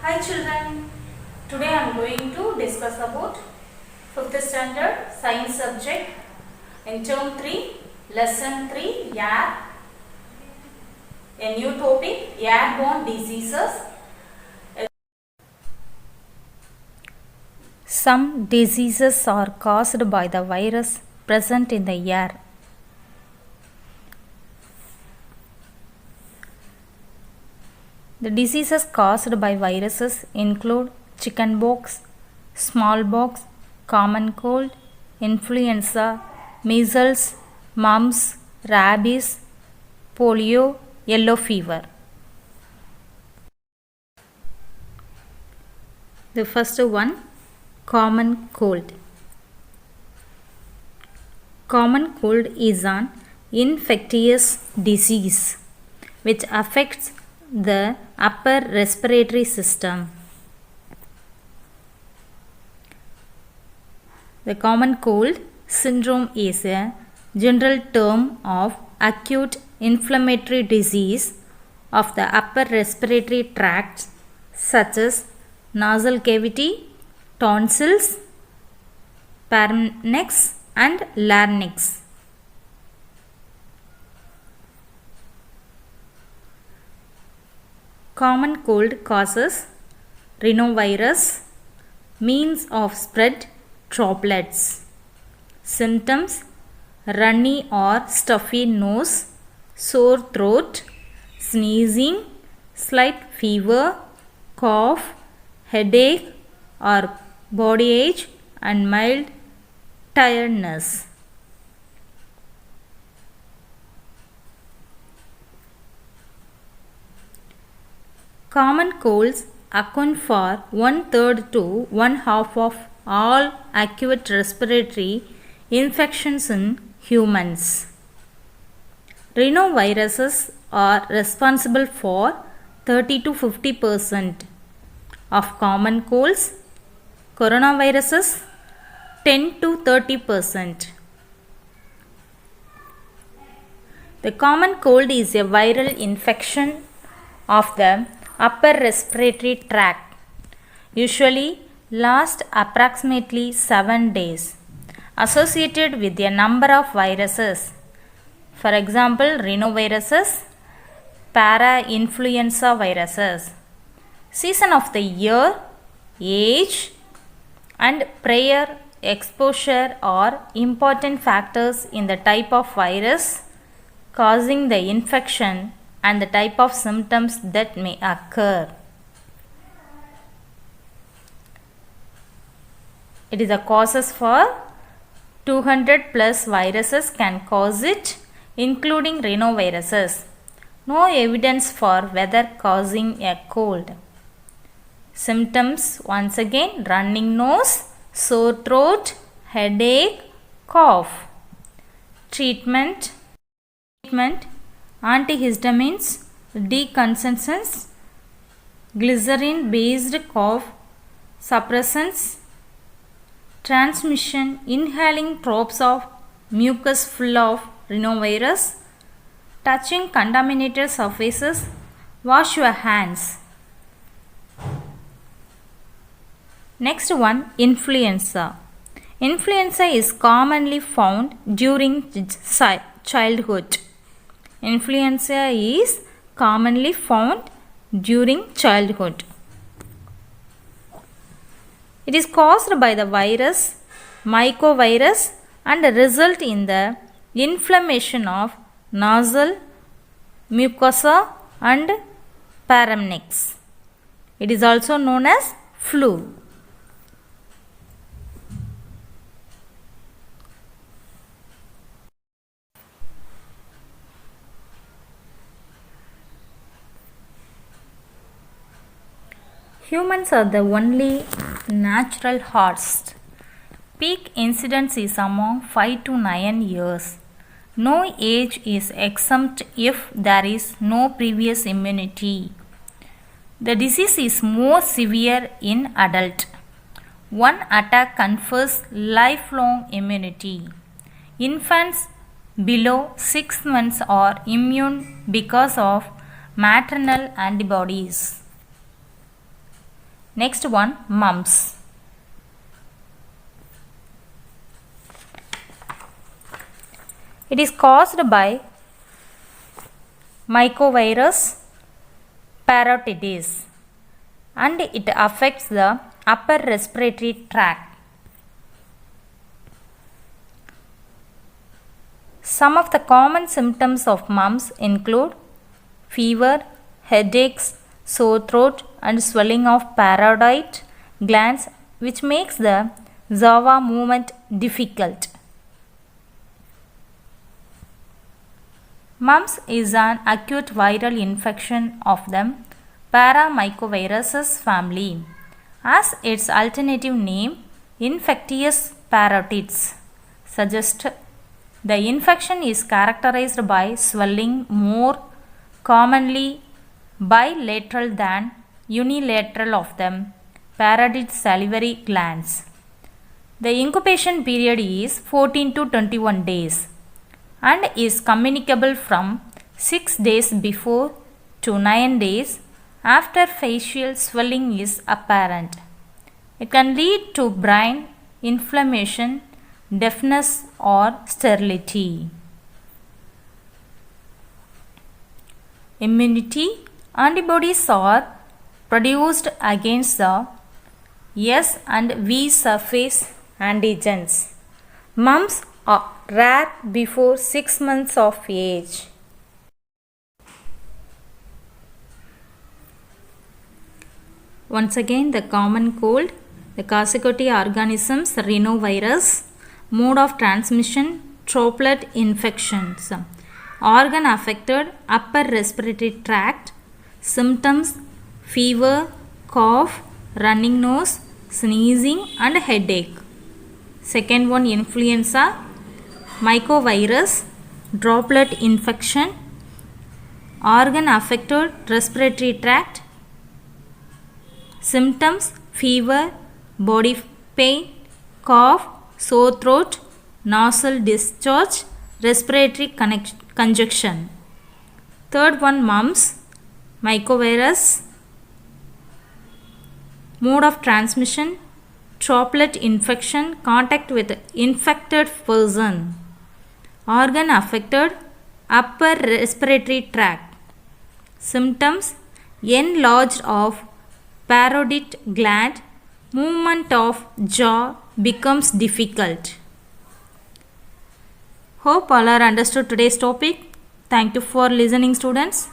Hi children, today I am going to discuss about 5th standard science subject in term 3, lesson 3, air, a new topic, airborne diseases. Some diseases are caused by the virus present in the air. The diseases caused by viruses include chickenpox, smallpox, common cold, influenza, measles, mumps, rabies, polio, yellow fever. The first one, common cold. Common cold is an infectious disease which affects the upper respiratory system. The common cold syndrome is a general term of acute inflammatory disease of the upper respiratory tract such as nasal cavity, tonsils, pharynx and larynx. Common cold causes rhinovirus, means of spread droplets. Symptoms: runny or stuffy nose, sore throat, sneezing, slight fever, cough, headache or body ache and mild tiredness. Common colds account for 1/3 to 1/2 of all acute respiratory infections in humans. Rhinoviruses are responsible for 30 to 50% of common colds, coronaviruses 10 to 30%. The common cold is a viral infection of the upper respiratory tract, usually lasts approximately 7 days, associated with a number of viruses, for example rhinoviruses, parainfluenza viruses. Season of the year, age and prior exposure are important factors in the type of virus causing the infection and the type of symptoms that may occur. It is a causes for 200 plus viruses can cause it, including rhinoviruses. No evidence for whether causing a cold. Symptoms once again: running nose, sore throat, headache, cough. Treatment: antihistamines, decongestants, glycerin based cough suppressants. Transmission: inhaling drops of mucus full of rhinovirus, touching contaminated surfaces, wash your hands. Next one, influenza. Influenza is commonly found during childhood. Influenza is commonly found during childhood. It is caused by the virus mycovirus and result in the inflammation of nasal mucosa and pharynx. It is also known as flu. Humans are the only natural host. Peak incidence is among 5 to 9 years. No age is exempt if there is no previous immunity. The disease is more severe in adult. One attack confers lifelong immunity. Infants below 6 months are immune because of maternal antibodies. Next one, mumps. It is caused by mycovirus parotides and it affects the upper respiratory tract. Some of the common symptoms of mumps include fever, headaches, sore throat and swelling of paroid glands which makes the Zava movement difficult. Mumps is an acute viral infection of the Paramycoviruses family, as its alternative name, infectious parotids, suggests. The infection is characterized by swelling more commonly bilateral than unilateral of the parotid salivary glands. The incubation period is 14 to 21 days and is communicable from 6 days before to 9 days after facial swelling is apparent. It can lead to brain inflammation, deafness or sterility. Immunity antibodies are produced against the S and V surface antigens. Mumps are rare before 6 months of age. Once again, the common cold, the Kawasaki organisms, rhinovirus, mode of transmission, droplet infections, organ affected, upper respiratory tract, symptoms, fever, cough, running nose, sneezing and headache. Second one, influenza, mycovirus, droplet infection, organ affected respiratory tract, symptoms, fever, body pain, cough, sore throat, nasal discharge, respiratory congestion. Third one, mumps, mycovirus, mode of transmission, droplet infection, contact with infected person, organ affected, upper respiratory tract, symptoms, enlarged of parotid gland, movement of jaw becomes difficult. Hope all are understood today's topic. Thank you for listening, students.